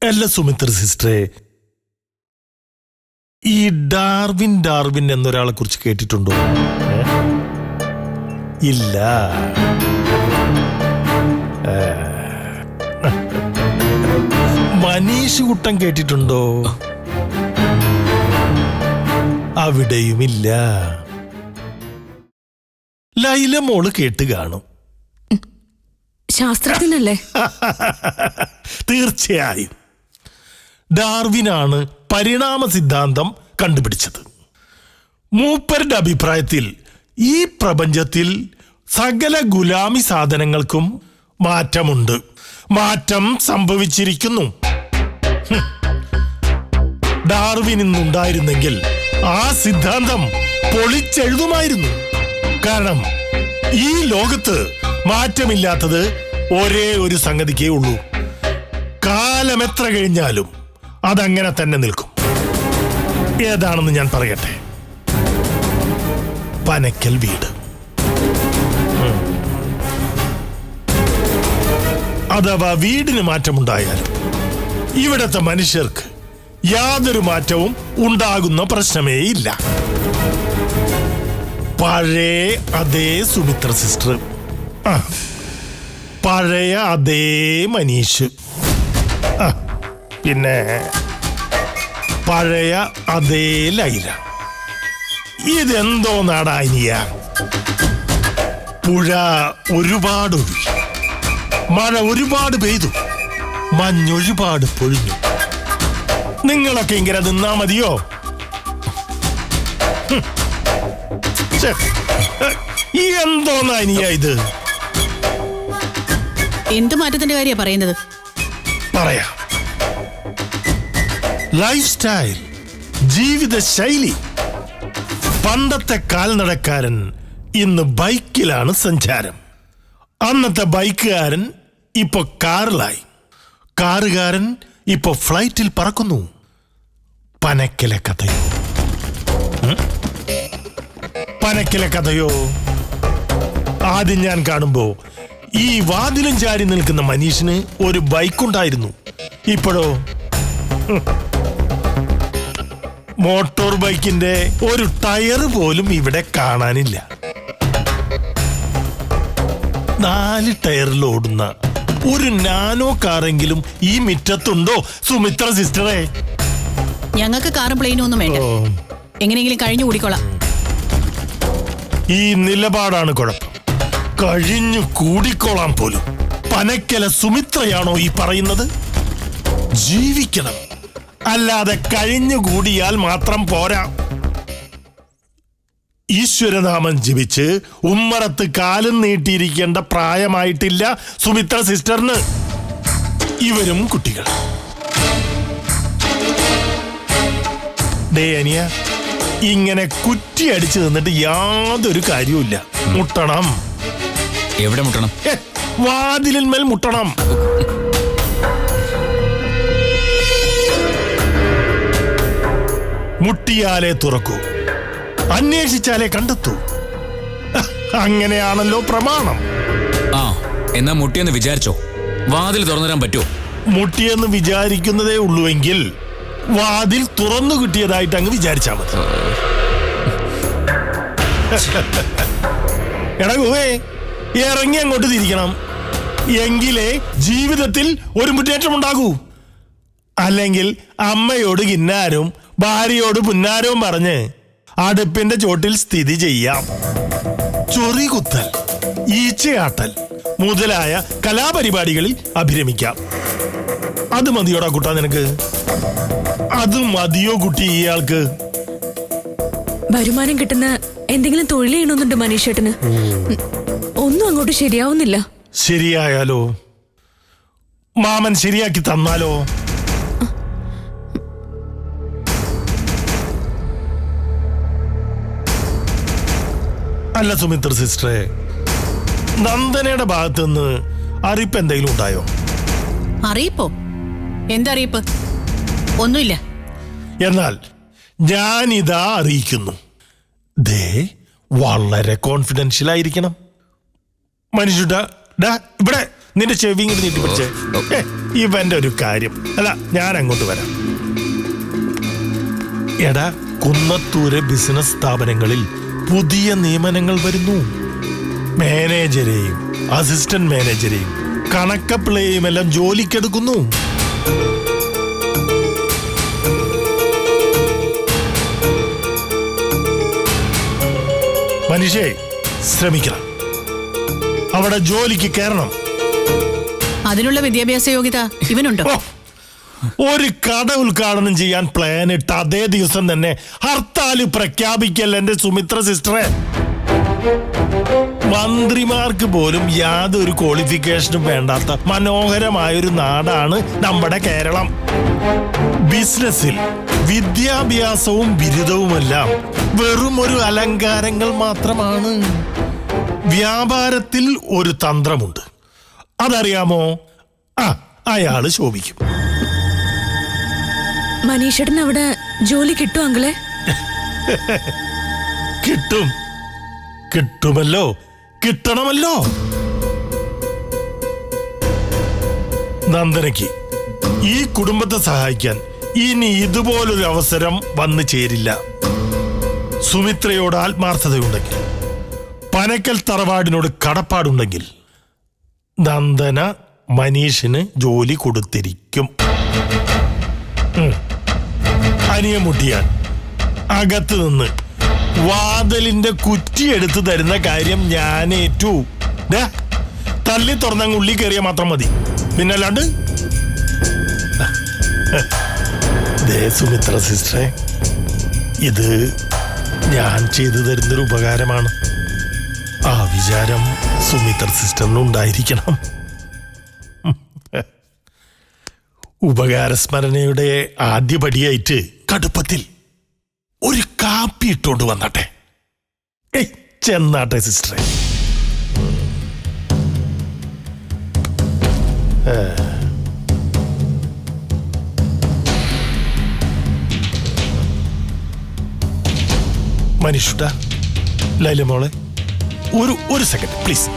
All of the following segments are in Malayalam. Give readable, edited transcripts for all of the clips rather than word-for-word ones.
അല്ല സുമിത്ര സിസ്റ്ററെ, ഈ ഡാർവിൻ എന്നൊരാളെ കുറിച്ച് കേട്ടിട്ടുണ്ടോ? ഇല്ല. മനീഷ് കുട്ടൻ കേട്ടിട്ടുണ്ടോ? അവിടെയുമില്ല. ലൈല മോള് കേട്ട് കാണും. ശാസ്ത്രജ്ഞനല്ലേ? തീർച്ചയായും. ഡാർവിനാണ് പരിണാമ സിദ്ധാന്തം കണ്ടുപിടിച്ചത്. മൂപ്പരുടെ അഭിപ്രായത്തിൽ ഈ പ്രപഞ്ചത്തിൽ സകല ഗുലാമി സാധനങ്ങൾക്കും മാറ്റമുണ്ട്, മാറ്റം സംഭവിച്ചിരിക്കുന്നു. ഡാർവിൻ ഇന്നുണ്ടായിരുന്നെങ്കിൽ ആ സിദ്ധാന്തം പൊളിച്ചെഴുതുമായിരുന്നു. കാരണം ഈ ലോകത്ത് മാറ്റമില്ലാത്തത് ഒരേ ഒരു സംഗതിക്കേ ഉള്ളൂ. കാലം എത്ര കഴിഞ്ഞാലും അതങ്ങനെ തന്നെ നിൽക്കും. ഏതാണെന്ന് ഞാൻ പറയട്ടെ. പനക്കൽ വീട്. അഥവാ വീടിന് മാറ്റമുണ്ടായാലും ഇവിടത്തെ മനുഷ്യർക്ക് യാതൊരു മാറ്റവും ഉണ്ടാകുന്ന പ്രശ്നമേ ഇല്ല. പഴയ അതേ സുമിത്ര സിസ്റ്റർ, പഴയ അതേ മനീഷ്, പിന്നെ പഴയ അതേ ലൈല. ഇതെന്തോ നാടാനിയ. പുഴ ഒരുപാട് ഒഴുകി, മഴ ഒരുപാട് പെയ്തു, മഞ്ഞൊരുപാട് പൊഴിഞ്ഞു. നിങ്ങളൊക്കെ ഇങ്ങനെ നിന്നാ മതിയോ? എന്തോന്നാനിയ ഇത്? എന്ത് മാറ്റത്തിന്റെ കാര്യ പറയുന്നത്? പറയാം. ലൈഫ് സ്റ്റൈൽ, ജീവിത ശൈലി. പണ്ടത്തെ കാൽനടക്കാരൻ ഇന്ന് ബൈക്കിലാണ് സഞ്ചാരം. അന്നത്തെ ബൈക്കുകാരൻ ഇപ്പൊ കാറിലായി, കാറുകാരൻ ഇപ്പൊ ഫ്ലൈറ്റിൽ പറക്കുന്നു. പനക്കലെ കഥയോ? പനക്കലെ കഥയോ? ആദ്യം ഞാൻ കാണുമ്പോ ഈ വാതിലും ചാരി നിൽക്കുന്ന മനീഷിന് ഒരു ബൈക്കുണ്ടായിരുന്നു. ഇപ്പോഴോ മോട്ടോർ ബൈക്കിന്റെ ഒരു ടയർ പോലും ഇവിടെ കാണാനില്ല. 4 ടയറിൽ ഓടുന്ന ഒരു നാനോ കാറെങ്കിലും ഈ മിറ്റത്തുണ്ടോ സുമിത്ര സിസ്റ്ററെ? ഞങ്ങൾക്ക് കാറും പ്ലെയിനും ഒന്നും വേണ്ട, എങ്ങനെയെങ്കിലും കഴിഞ്ഞു കൂടിക്കോളാം. ഈ നിലപാടാണ് കുഴപ്പം. കഴിഞ്ഞു കൂടിക്കോളാം പോലും. പനക്കല സുമിത്രയാണോ ഈ പറയുന്നത്? ജീവിക്കണം, അല്ലാതെ കഴിഞ്ഞുകൂടിയാൽ മാത്രം പോരാ. ഈശ്വരനാമം ജപിച്ച് ഉമ്മറത്ത് കാലും നീട്ടിയിരിക്കേണ്ട പ്രായമായിട്ടില്ല സുമിത്ര സിസ്റ്ററിന്. ഇവരും കുട്ടികൾ. അനിയ, ഇങ്ങനെ കുറ്റിയടിച്ചു നിന്നിട്ട് യാതൊരു കാര്യവുമില്ല. മുട്ടണം. എവിടെ മുട്ടണം? വാതിലിന്മേൽ മുട്ടണം. മുട്ടിയാലേ തുറക്കൂ, അന്വേഷിച്ചാലേ കണ്ടെത്തൂ. അങ്ങനെയാണല്ലോ പ്രമാണം. ആ, എന്നാ മുട്ടിയെന്ന് വിചാരിച്ചോ? വാതിൽ തുറന്നുതരാൻ പറ്റുമോ? മുട്ടിയെന്ന് വിചാരിക്കുന്നതേ ഉള്ളുവെങ്കിൽ വാതിൽ തുറന്നു കിട്ടിയതായിട്ട് അങ്ങ് വിചാരിച്ചാ മതി. എടകുവേ, ഇറങ്ങി അങ്ങോട്ട് തിരിക്കണം. എങ്കിലേ ജീവിതത്തിൽ ഒരു മുന്നേറ്റം ഉണ്ടാകൂ. അല്ലെങ്കിൽ അമ്മയോട് കിന്നാരും ഭാര്യയോട് പുന്നാരവും പറഞ്ഞ് അടുപ്പിന്റെ ചോട്ടിൽ സ്ഥിതി ചെയ്യാം. ചൊറി കുത്തൽ, ഈച്ചയാട്ടൽ മുതലായ കലാപരിപാടികളിൽ അഭിരമിക്കാം. അത് മതിയോടാ കുട്ടാ നിനക്ക്? അത് മതിയോ കുട്ടി ഇയാൾക്ക്? വരുമാനം കിട്ടുന്ന എന്തെങ്കിലും തൊഴിൽ ചെയ്യണമെന്നുണ്ട് മനീഷേട്ടന്. ഒന്നും അങ്ങോട്ട് ശരിയാവുന്നില്ല. ശരിയായാലോ? മാമൻ ശരിയാക്കി തന്നാലോ? അല്ല സുമിത്ര സിസ്റ്ററെ, നന്ദനയുടെ ഭാഗത്ത് നിന്ന് അറിയിപ്പ് എന്തെങ്കിലും ഉണ്ടായോ? അറിയിപ്പോ? എന്തറിയിപ്പ്? ഒന്നുമില്ല. എന്നാൽ ഞാനിതാ അറിയിക്കുന്നു. ദേ, വളരെ കോൺഫിഡൻഷ്യൽ ആയിരിക്കണം. മനുഷ്യടാ, ഇവിടെ നിന്റെ ചെവി ഇങ്ങോട്ട് നീട്ടി പിടിച്ചേ. ഇവന്റെ ഒരു കാര്യം. അല്ല, ഞാൻ അങ്ങോട്ട് വരാം. എടാ, കുന്നത്തൂരെ ബിസിനസ് സ്ഥാപനങ്ങളിൽ പുതിയ നിയമനങ്ങൾ വരുന്നു. മാനേജരെയും അസിസ്റ്റന്റ് മാനേജരെയും കണക്കപ്പിള്ളയെയും എല്ലാം ജോലിക്കെടുക്കുന്നു. മനുഷ്യേ, ശ്രമിക്കണം. അവിടെ ജോലിക്ക് കയറണം. അതിനുള്ള വിദ്യാഭ്യാസ യോഗ്യത ഇവനുണ്ടോ? ഒരു കട ഉദ്ഘാടനം ചെയ്യാൻ പ്ലാൻ ഇട്ട് അതേ ദിവസം തന്നെ ഹർത്താൽ പ്രഖ്യാപിക്കല്ല എന്റെ സുമിത്ര സിസ്റ്ററെ. മന്ത്രിമാർക്ക് പോലും യാതൊരു ക്വാളിഫിക്കേഷനും വേണ്ടാത്ത മനോഹരമായൊരു നാടാണ് നമ്മുടെ കേരളം. ബിസിനസ്സിൽ വിദ്യാഭ്യാസവും ബിരുദവുമെല്ലാം വെറും ഒരു അലങ്കാരങ്ങൾ മാത്രമാണ്. വ്യാപാരത്തിൽ ഒരു തന്ത്രമുണ്ട്, അതറിയാമോ? അയാള് ശോഭിക്കും. മനീഷേട്ടൻ അവിടെ ജോലി കിട്ടും അങ്കിളെ? കിട്ടുമല്ലോ, കിട്ടണമല്ലോ. നന്ദനയ്ക്ക് ഈ കുടുംബത്തെ സഹായിക്കാൻ ഇനി ഇതുപോലൊരു അവസരം വന്നു ചേരില്ല. സുമിത്രയോട് ആത്മാർത്ഥതയുണ്ടെങ്കിൽ, പനക്കൽ തറവാടിനോട് കടപ്പാടുണ്ടെങ്കിൽ നന്ദന മനീഷിന് ജോലി കൊടുത്തിരിക്കും. അനിയമുട്ടിയാൻ അകത്ത് നിന്ന് വാതിലിന്റെ കുറ്റിയെടുത്ത് തരുന്ന കാര്യം ഞാൻ ഏറ്റു. തള്ളി തുറന്നങ്ങ് ഉള്ളി കയറിയ മാത്രം മതി. പിന്നല്ലാണ്ട് സുമിത്ര സിസ്റ്ററെ, ഇത് ഞാൻ ചെയ്തു തരുന്നൊരു ഉപകാരമാണ്. ആ വിചാരം സുമിത്ര സിസ്റ്ററിനുണ്ടായിരിക്കണം. ഉപകാരസ്മരണയുടെ ആദ്യപടിയായിട്ട് കടുപ്പത്തിൽ ഒരു കാപ്പി ഇട്ടോണ്ട് വന്നാട്ടെ. ചെന്നാട്ടെ സിസ്റ്ററെ. മനീഷുട്ട, ലൈല മോളെ, ഒരു സെക്കൻഡ് പ്ലീസ്.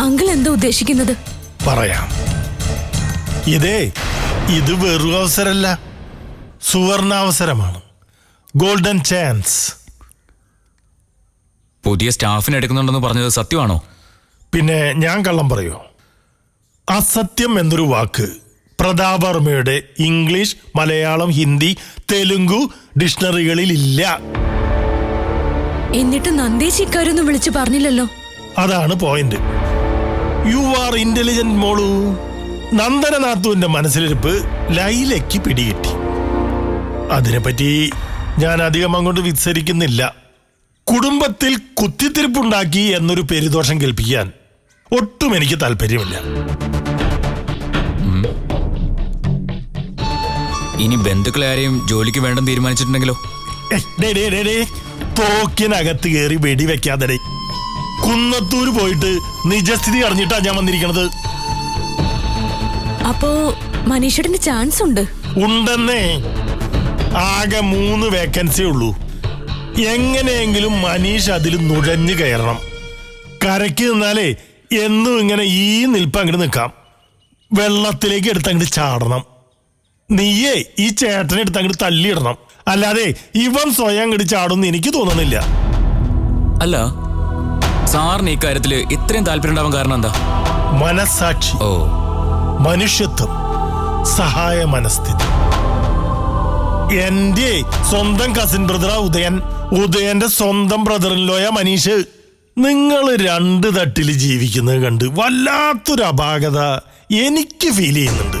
അങ്കിൾ എന്താ ഉദ്ദേശിക്കുന്നത്? പറയാം. ഇത് വെറും അവസരമല്ല, സുവർണാവസരമാണ്. Golden chance. പുതിയ സ്റ്റാഫിനെ എടുക്കുന്നുണ്ടെന്ന് പറഞ്ഞത് സത്യമാണോ? പിന്നെ ഞാൻ കള്ളം പറയോ? അസത്യം എന്നൊരു വാക്ക് പ്രതാപവർമ്മയുടെ ഇംഗ്ലീഷ്, മലയാളം, ഹിന്ദി, തെലുങ്കു ഡിക്ഷണറികളിൽ ഇല്ല. എന്നിട്ട് നന്ദേച്ചി ഇക്കാര്യൊന്നും വിളിച്ചു പറഞ്ഞില്ലല്ലോ. അതാണ് പോയിന്റ്. യു ആർ ഇന്റലിജന്റ് മോളു. നന്ദനനാഥുവിന്റെ മനസ്സിലിരിപ്പ് ലൈലയ്ക്ക് പിടികിട്ടി. അതിനെപ്പറ്റി ഞാൻ അധികം അങ്ങോട്ട് വിസ്തരിക്കുന്നില്ല. കുടുംബത്തിൽ കുത്തിത്തിരിപ്പുണ്ടാക്കി എന്നൊരു പെരുദോഷം കേൾപ്പിക്കാൻ ഒട്ടും എനിക്ക് താല്പര്യമില്ല. ഇനി ബന്ധുക്കളെ ആരെയും ജോലിക്ക് വേണ്ടെന്ന് തീരുമാനിച്ചിട്ടുണ്ടെങ്കിലോ? തോക്കിനകത്ത് കയറി വെടിവെക്കാതെ കുന്നത്തൂര് പോയിട്ട് നിജസ്ഥിതി അറിഞ്ഞിട്ടാ ഞാൻ വന്നിരിക്കണത്. അപ്പോ മനീഷേട്ടന് ചാൻസ് ഉണ്ടെന്നേ. ആകെ 3 വേക്കൻസി ഉള്ളൂ. എങ്ങനെയെങ്കിലും മനീഷ് അതിൽ നുഴഞ്ഞു കയറണം. കരയ്ക്ക് നിന്നാലേ എന്നും ഇങ്ങനെ ഈ നിൽപ്പ് അങ്ങോട്ട് നിൽക്കാം. വെള്ളത്തിലേക്ക് എടുത്തങ്ങോട്ട് ചാടണം. നീയേ ഈ ചേട്ടനെ എടുത്ത് അങ്ങോട്ട് തള്ളിയിടണം. അല്ലാതെ ഇവൻ സ്വയം അങ്ങോട്ട് ചാടുമെന്ന് എനിക്ക് തോന്നുന്നില്ല. അല്ല, സാറിന് ഈ കാര്യത്തില് ഇത്രയും താല്പര്യം ഉണ്ടാവാൻ കാരണം എന്താ? മനസാക്ഷി, മനുഷ്യത്വം, സഹായ മനസ്ഥിതി. എന്റെ സ്വന്തം കസിൻ ബ്രദറാ ഉദയന്റെ സ്വന്തം ബ്രദറിൻലോയ മനീഷ്. നിങ്ങൾ 2 തട്ടിൽ ജീവിക്കുന്നത് കണ്ട് വല്ലാത്തൊരു അപാകത എനിക്ക് ഫീൽ ചെയ്യുന്നുണ്ട്.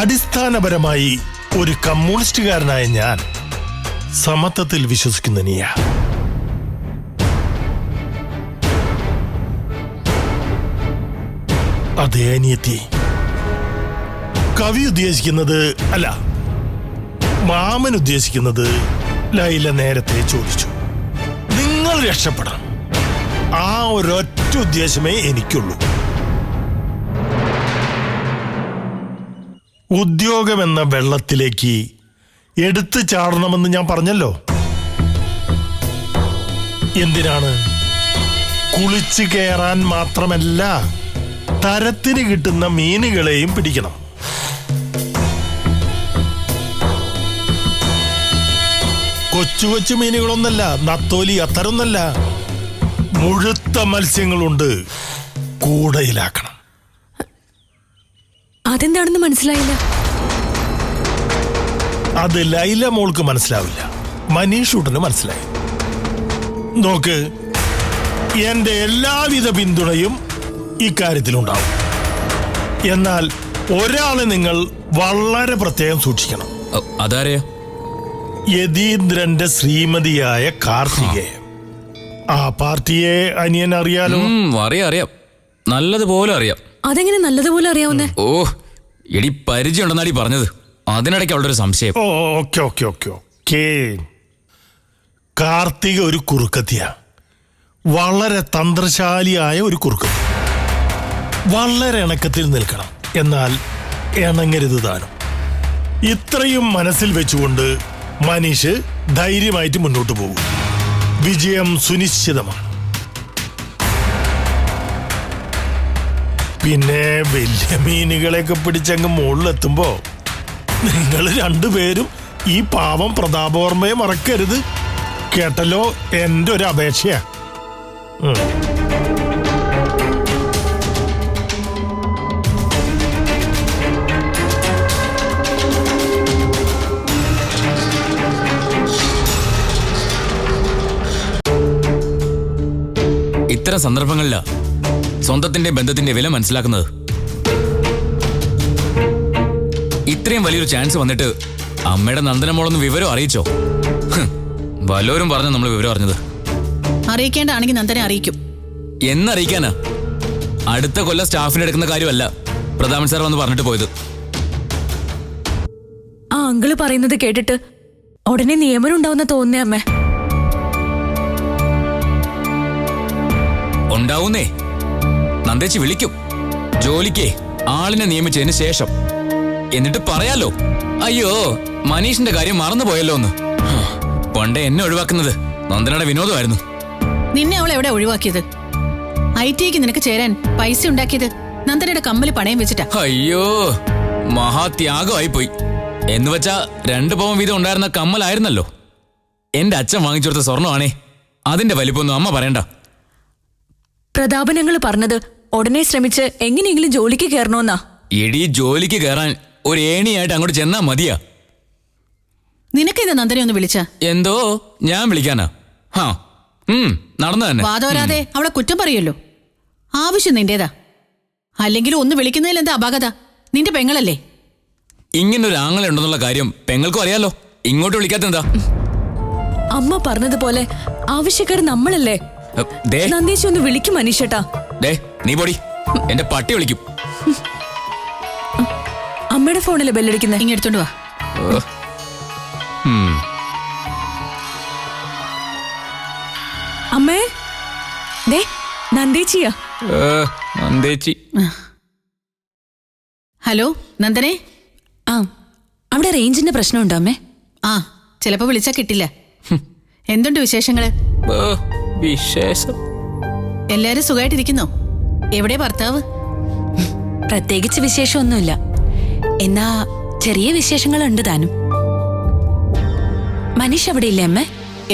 അടിസ്ഥാനപരമായി ഒരു കമ്മ്യൂണിസ്റ്റുകാരനായ ഞാൻ സമത്വത്തിൽ വിശ്വസിക്കുന്ന നീയാ. അതേ അനിയത്തി, കവി ഉദ്ദേശിക്കുന്നത് അല്ല, മാമൻ ഉദ്ദേശിക്കുന്നത് ലൈല നേരത്തെ ചോദിച്ചു. നിങ്ങൾ രക്ഷപ്പെടണം. ആ ഒരൊറ്റ ഉദ്ദേശമേ എനിക്കുള്ളൂ. ഉദ്യോഗമെന്ന വെള്ളത്തിലേക്ക് എടുത്തു ചാടണമെന്ന് ഞാൻ പറഞ്ഞല്ലോ. എന്തിനാണ്? കുളിച്ചു കയറാൻ മാത്രമല്ല, തരത്തിന് കിട്ടുന്ന മീനുകളെയും പിടിക്കണം. കൊച്ചു കൊച്ചു മീനുകളൊന്നല്ല, നത്തോലി അത്തരൊന്നല്ല, മുഴുത്ത മത്സ്യങ്ങളുണ്ട്. കൂടയിലാക്കണം. അതെന്താണെന്ന് മനസ്സിലായില്ല. അത് ലൈല മോൾക്ക് മനസ്സിലാവില്ല, മനീഷൂട്ടന് മനസ്സിലായി. നോക്ക്, എന്റെ എല്ലാവിധ പിന്തുണയും ഇക്കാര്യത്തിലുണ്ടാവും. എന്നാൽ ഒരാളെ നിങ്ങൾ വളരെ പ്രത്യേകം സൂക്ഷിക്കണം. അതാരെയാ? യതീന്ദ്രന്റെ ശ്രീമതിയായ കാർത്തികേയ. ആ പാർട്ടിയെ അനിയൻ അറിയാലോ? അറിയാം, നല്ലതുപോലെ അറിയാം. അതെങ്ങനെ നല്ലതുപോലെ അറിയാവുന്നേ? ഓ, എടി പരിചയം ഉണ്ടെന്നാടി പറഞ്ഞത്. അതിനിടയ്ക്ക് അവളുടെ ഒരു സംശയം. ഓക്കെ. കാർത്തിക ഒരു കുറുക്കത്തിയാ, വളരെ തന്ത്രശാലിയായ ഒരു കുറുക്കത്തി. വളരെ ഇണക്കത്തിൽ നിൽക്കണം, എന്നാൽ ഇണങ്ങരുത് താനും. ഇത്രയും മനസ്സിൽ വെച്ചുകൊണ്ട് മനീഷ് ധൈര്യമായിട്ട് മുന്നോട്ട് പോകും. വിജയം സുനിശ്ചിതമാണ്. പിന്നെ വലിയ മീനുകളെയൊക്കെ പിടിച്ചങ്ങ് മുകളിലെത്തുമ്പോ നിങ്ങൾ രണ്ടുപേരും ഈ പാവം പ്രതാപവർമ്മയെ മറക്കരുത്. കേട്ടല്ലോ, എൻ്റെ ഒരു അപേക്ഷയാ. ഇത്തരം സന്ദർഭങ്ങളിലാ സ്വന്തത്തിന്റെ ബന്ധത്തിന്റെ വില മനസ്സിലാക്കുന്നത്. ഇത്രയും വലിയൊരു ചാൻസ് വന്നിട്ട് അമ്മയുടെ നന്ദനമോളൊന്ന് വിവരം അറിയിച്ചോ? വല്ലവരും പറഞ്ഞു നമ്മൾ വിവരം അറിഞ്ഞത്. അറിയിക്കേണ്ടാണെങ്കിൽ നന്ദനെ അറിയിക്കും. എന്നറിയിക്കാനാ? അടുത്ത കൊല്ലം സ്റ്റാഫിനെ എടുക്കുന്ന കാര്യമല്ല പ്രതാപൻ സാർ വന്ന് പറഞ്ഞിട്ട് പോയത്. ആ അങ്കിള് പറയുന്നത് കേട്ടിട്ട് ഉടനെ നിയമനം ഉണ്ടാവുന്ന തോന്നുന്നേ അമ്മേ. ഉണ്ടാവുന്നേ. നന്ദേച്ചി വിളിക്കും ജോലിക്ക് ആളിനെ നിയമിച്ചതിന് ശേഷം. എന്നിട്ട് പറയാലോ, അയ്യോ മനീഷിന്റെ കാര്യം മറന്നുപോയല്ലോ എന്ന്. പണ്ടേ എന്നെ ഒഴിവാക്കുന്നത് നന്ദനയുടെ വിനോദമായിരുന്നു. നിന്നെ അവൾ എവിടെ ഒഴിവാക്കിയത്? IT നിനക്ക് ചേരാൻ പൈസ ഉണ്ടാക്കിയത് നന്ദനയുടെ കമ്മല് പണയം വെച്ചിട്ടാ. അയ്യോ, മഹാത്യാഗമായി പോയി. എന്ന് വെച്ചാ 2 പവൻ വീതം ഉണ്ടായിരുന്ന കമ്മലായിരുന്നല്ലോ. എന്റെ അച്ഛൻ വാങ്ങിച്ചു കൊടുത്ത സ്വർണ്ണമാണേ. അതിന്റെ വലിപ്പമൊന്നും അമ്മ പറയണ്ട. പ്രതാപനങ്ങൾ പറഞ്ഞത് ഉടനെ ശ്രമിച്ച് എങ്ങനെയെങ്കിലും ജോലിക്ക് കയറണമെന്നാ. എടി, ജോലിക്ക് കയറാൻ ഒരു ഏണിയായിട്ട് അങ്ങോട്ട് ചെന്നാ മതിയാ. നിനക്കിത് നന്ദനെ ഒന്ന് വിളിച്ച? എന്തോ ഞാൻ വിളിക്കാനാ? നടന്നു തന്നെ. വാദോരാതെ അവളെ കുറ്റം പറയല്ലോ. ആവശ്യം നിന്റേതാ. അല്ലെങ്കിൽ ഒന്ന് വിളിക്കുന്നതിൽ എന്താ അപാകത? നിന്റെ പെങ്ങളല്ലേ? ഇങ്ങനൊരു ആങ്ങളെ ഉണ്ടെന്നുള്ള കാര്യം പെങ്ങൾക്കും അറിയാലോ. ഇങ്ങോട്ട് വിളിക്കാത്തെന്താ? അമ്മ പറഞ്ഞതുപോലെ ആവശ്യക്കാർ നമ്മളല്ലേ. നന്ദേശി ഒന്ന് വിളിക്കും മനീഷേട്ടാ. നീ പോടി, എന്റെ പട്ടി വിളിക്കും. അമ്മയുടെ ഫോണിലെ ബെല്ലടിക്കുന്നേ. ഇങ്ങെടുത്തോണ്ട് വാ. അമ്മേ, ദേ നന്ദേച്ചിയാ. നന്ദേച്ചി. ഹലോ നന്ദനെ. ആ, അവിടെ റേഞ്ചിന്റെ പ്രശ്നമുണ്ടോ അമ്മേ? ആ, ചിലപ്പോ വിളിച്ചാ കിട്ടില്ല. എന്തുണ്ട് വിശേഷങ്ങള്? വിശേഷം എല്ലാരും സുഖമായിട്ടിരിക്കുന്നോ? എവിടെ ഭർത്താവ്? പ്രത്യേകിച്ച് വിശേഷമൊന്നുമില്ല. എന്നാ ചെറിയ വിശേഷങ്ങളുണ്ട് താനും. മനീഷ് അവിടെ ഇല്ലേ അമ്മേ?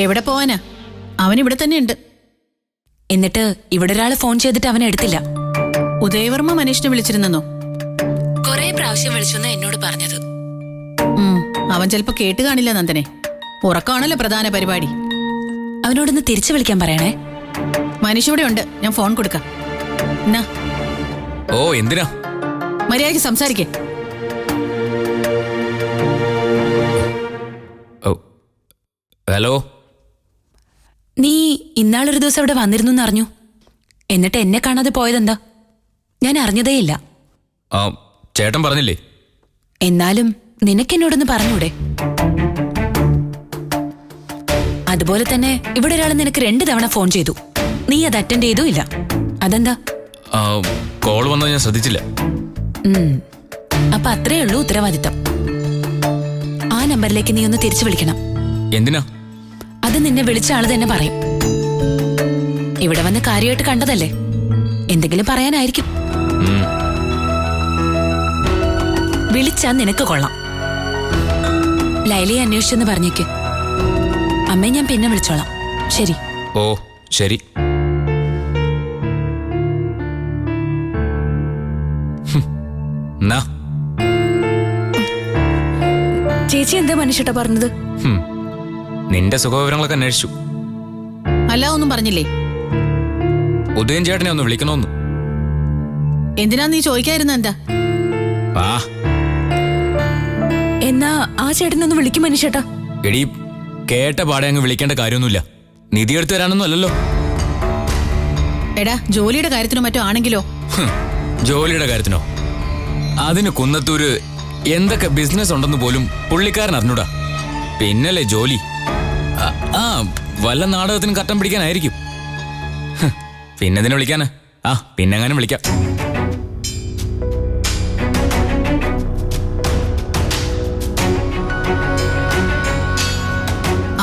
എവിടെ പോവാനാ? അവനിവിടെ തന്നെ ഉണ്ട്. എന്നിട്ട് ഇവിടെ ഒരാള് ഫോൺ ചെയ്തിട്ട് അവനെ എടുത്തില്ല. ഉദയവർമ്മ മനീഷിനെ വിളിച്ചിരുന്നോ? കൊറേ പ്രാവശ്യം വിളിച്ചെന്ന് എന്നോട് പറഞ്ഞത്. അവൻ ചിലപ്പോ കേട്ട് കാണില്ല നന്ദനെ. ഉറക്കമാണല്ലോ പ്രധാന പരിപാടി. അവനോടൊന്ന് തിരിച്ചു വിളിക്കാൻ പറയണേ. മനീഷ് ഇവിടെ ഉണ്ട്, ഞാൻ ഫോൺ കൊടുക്കാം. എന്നാ എന്തിനാ? മര്യാദയ്ക്ക് സംസാരിക്കേ. ഹലോ. നീ ഇന്നാളൊരു ദിവസം ഇവിടെ വന്നിരുന്നു എന്നറിഞ്ഞു. എന്നിട്ട് എന്നെ കാണാതെ പോയതെന്താ? ഞാൻ അറിഞ്ഞതേയില്ല. ആ, ചേട്ടൻ പറഞ്ഞില്ലേ? എന്നാലും നിനക്കെന്നോടൊന്ന് പറഞ്ഞൂടെ? അതുപോലെ തന്നെ ഇവിടെ ഒരാൾ നിനക്ക് 2 തവണ ഫോൺ ചെയ്തു. നീ അത് അറ്റൻഡ് ചെയ്തുമില്ല. അതെന്താ? കോൾ വന്നത് ഞാൻ ശ്രദ്ധിച്ചില്ല. അപ്പൊ അത്രേ ഉള്ളൂ ഉത്തരവാദിത്തം. ആ നമ്പറിലേക്ക് നീ ഒന്ന് തിരിച്ചു വിളിക്കണം. എന്തിനാ? അത് നിന്നെ വിളിച്ച ആള് തന്നെ പറയും. ഇവിടെ വന്ന് കാര്യമായിട്ട് കണ്ടതല്ലേ, എന്തെങ്കിലും പറയാനായിരിക്കും. വിളിച്ചാ നിനക്ക് കൊള്ളാം. ലൈലയെ അന്വേഷിച്ചെന്ന് പറഞ്ഞേക്ക്. അമ്മയെ ഞാൻ പിന്നെ വിളിച്ചോളാം. ശരി. ഓ ശരി. എന്നാ ചേച്ചി എന്താ മനുഷ്യട്ടാ പറഞ്ഞത്? നിന്റെ സുഖവിവരങ്ങളൊക്കെ അന്വേഷിച്ചു. അല്ല ഒന്നും പറഞ്ഞില്ലേ? ഉദയൻ ചേട്ടനെ ഒന്ന് വിളിക്കണോന്ന്. എന്തിനാ നീ ചോദിക്കായിരുന്ന എന്താ? ആ എന്നാ ആ ചേട്ടനൊന്ന് വിളിക്കും മനുഷ്യട്ടാ. എടീ, കേട്ട പാടെ അങ്ങ് വിളിക്കേണ്ട കാര്യമൊന്നുമില്ല. നിധി എടുത്തു തരാനൊന്നും അല്ലല്ലോ. എടാ, ജോലിയുടെ കാര്യത്തിനോ മറ്റോ ആണെങ്കിലോ? ജോലിയുടെ കാര്യത്തിനോ? അതിന് കുന്നത്തൂര് എന്തൊക്കെ ബിസിനസ് ഉണ്ടെന്ന് പോലും പുള്ളിക്കാരൻ അറിഞ്ഞൂടാ. പിന്നല്ലേ ജോലി. ആ വല്ല നാടകത്തിനും കട്ടം പിടിക്കാനായിരിക്കും. പിന്നെതിനെ വിളിക്കാന്? ആ പിന്നെങ്ങാനും വിളിക്കാം.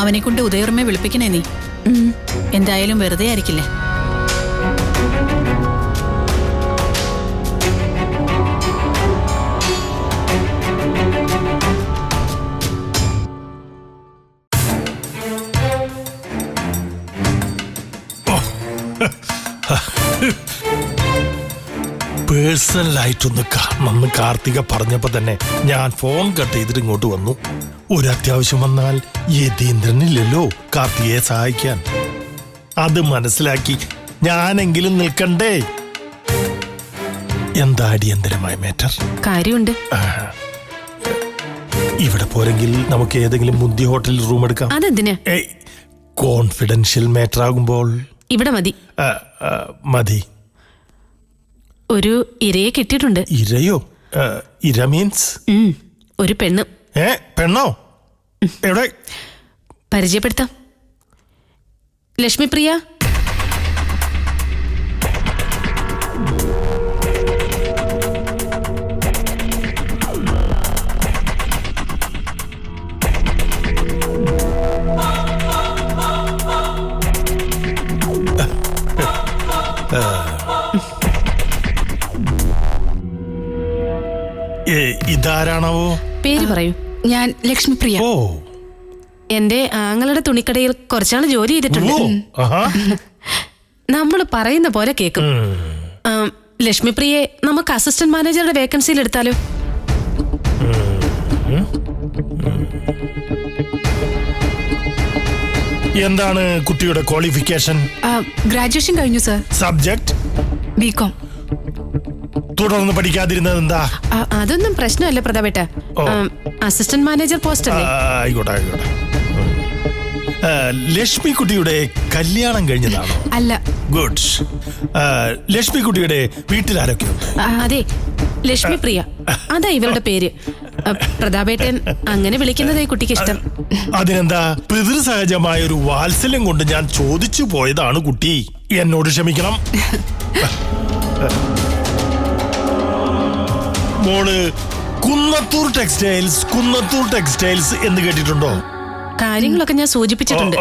അവനെ കൊണ്ട് ഉദയർമ്മയെ വിളിപ്പിക്കണേ നീ. എന്തായാലും വെറുതെ ആയിരിക്കില്ലേ. പേഴ്സണലായിട്ടൊന്ന് കാണണമെന്ന് കാർത്തിക പറഞ്ഞപ്പോ തന്നെ ഞാൻ ഫോൺ കട്ട് ചെയ്തിട്ട് ഇങ്ങോട്ട് വന്നു. ഒരു അത്യാവശ്യം വന്നാൽ യതീന്ദ്രനില്ലല്ലോ കാർത്തികയെ സഹായിക്കാൻ. അത് മനസ്സിലാക്കി ഞാനെങ്കിലും നിൽക്കണ്ടേ. എന്താ അടിയന്തരമായ മാറ്റർ? കാര്യമുണ്ട്. ഇവിടെ പോരെങ്കിൽ നമുക്ക് ഏതെങ്കിലും മുന്തിയ ഹോട്ടലിൽ റൂം എടുക്കാം. അതെന്തിനാ? കോൺഫിഡൻഷ്യൽ മാറ്റർ ആകുമ്പോൾ ഇവിടെ മതി. മതി. ഒരു ഇരയെ കിട്ടിയിട്ടുണ്ട്. ഇരയോ? ഇര മീൻസ്? ഒരു പെണ്ണ്. പെണ്ണോ? എവിടെ? പരിചയപ്പെടുത്താം. ലക്ഷ്മിപ്രിയ. ഇതാരാണാവോ? പേര് പറയൂ. ഞാൻ ലക്ഷ്മിപ്രിയ. ഓ, എന്റെ ആങ്ങളുടെ തുണിക്കടയിൽ കുറച്ചാൾ ജോലി ചെയ്തിട്ടുണ്ട്. നമ്മൾ പറയുന്ന പോലെ കേൾക്കും. ലക്ഷ്മിപ്രിയെ നമുക്ക് അസിസ്റ്റന്റ് മാനേജറുടെ വേക്കൻസിയിൽ എടുത്താലോ? എന്താണ് കുട്ടിയുടെ ക്വാളിഫിക്കേഷൻ? ഗ്രാജുവേഷൻ കഴിഞ്ഞു സർ. സബ്ജക്ട്? ബികോം. തുടർന്ന് പഠിക്കാതിരുന്നത് എന്താ? അതൊന്നും പ്രശ്നമല്ല പ്രതാപേട്ട. അസിസ്റ്റന്റ് മാനേജർ പോസ്റ്റ് അല്ലേ? ആയിക്കോട്ടെ ആയിക്കോട്ടെ. ലക്ഷ്മി കുട്ടിയുടെ കല്യാണം കഴിഞ്ഞതാണോ? അല്ല. ഗുഡ്. ലക്ഷ്മി കുട്ടിയുടെ വീട്ടിലാരൊക്കെയുണ്ട്? അതെ, ലക്ഷ്മിപ്രിയ. അതാ ഇവരുടെ പേര്. പ്രതാപേട്ടൻ അങ്ങനെ വിളിക്കുന്നതേ കുട്ടിക്ക് ഇഷ്ടം. അതിനെന്താ, പിതൃസഹജമായ ഒരു വാത്സല്യം കൊണ്ട് ഞാൻ ചോദിച്ചു പോയതാണ് കുട്ടി. എന്നോട് ക്ഷമിക്കണം. മോള് കുന്നത്തൂർ ടെക്സ്റ്റൈൽസ് എന്ന് കേട്ടിട്ടുണ്ടോ? കാര്യങ്ങളൊക്കെ ഞാൻ സൂചിപ്പിച്ചിട്ടുണ്ട്.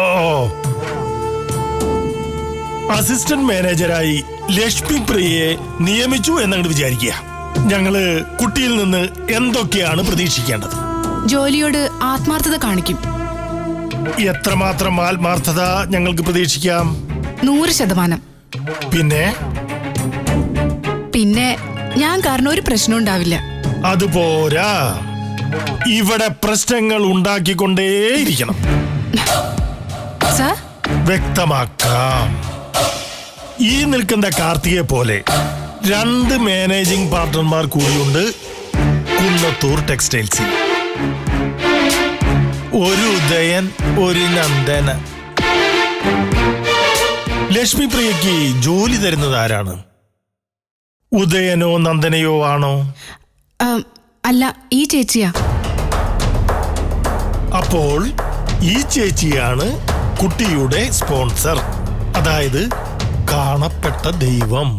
അസിസ്റ്റന്റ് മാനേജരായി ലക്ഷ്മി പ്രിയയെ നിയമിച്ചു എന്നങ്ങോട്ട് വിചാരിക്കുക. ഞങ്ങള് കുട്ടിയിൽ നിന്ന് എന്തൊക്കെയാണ് പ്രതീക്ഷിക്കേണ്ടത്? ജോലിയോട് ആത്മാർത്ഥത കാണിക്കും. എത്രമാത്രം ആത്മാർത്ഥത ഞങ്ങൾക്ക് പ്രതീക്ഷിക്കാം? 100%. പിന്നെ ഞാൻ കാരണം ഒരു പ്രശ്നം ഉണ്ടാവില്ല. അതുപോരാ, ഇവിടെ പ്രശ്നങ്ങൾ ഉണ്ടാക്കിക്കൊണ്ടേയിരിക്കണം. സർ, വ്യക്തമാക്കാം. ഈ നിൽക്കുന്ന കാർത്തികയെ പോലെ 2 മാനേജിംഗ് പാർട്ണർമാർ കൂടിയുണ്ട് കുന്നത്തൂർ ടെക്സ്റ്റൈൽസിൽ. ഒരു ഉദയൻ ഒരു നന്ദന. ലക്ഷ്മി പ്രിയയ്ക്ക് ജോലി തരുന്നത് ആരാണ്? ഉദയനോ നന്ദനയോ ആണോ? അല്ല, ഈ ചേച്ചിയാ. അപ്പോൾ ഈ ചേച്ചിയാണ് കുട്ടിയുടെ സ്പോൺസർ, അതായത് കാണപ്പെട്ട ദൈവം.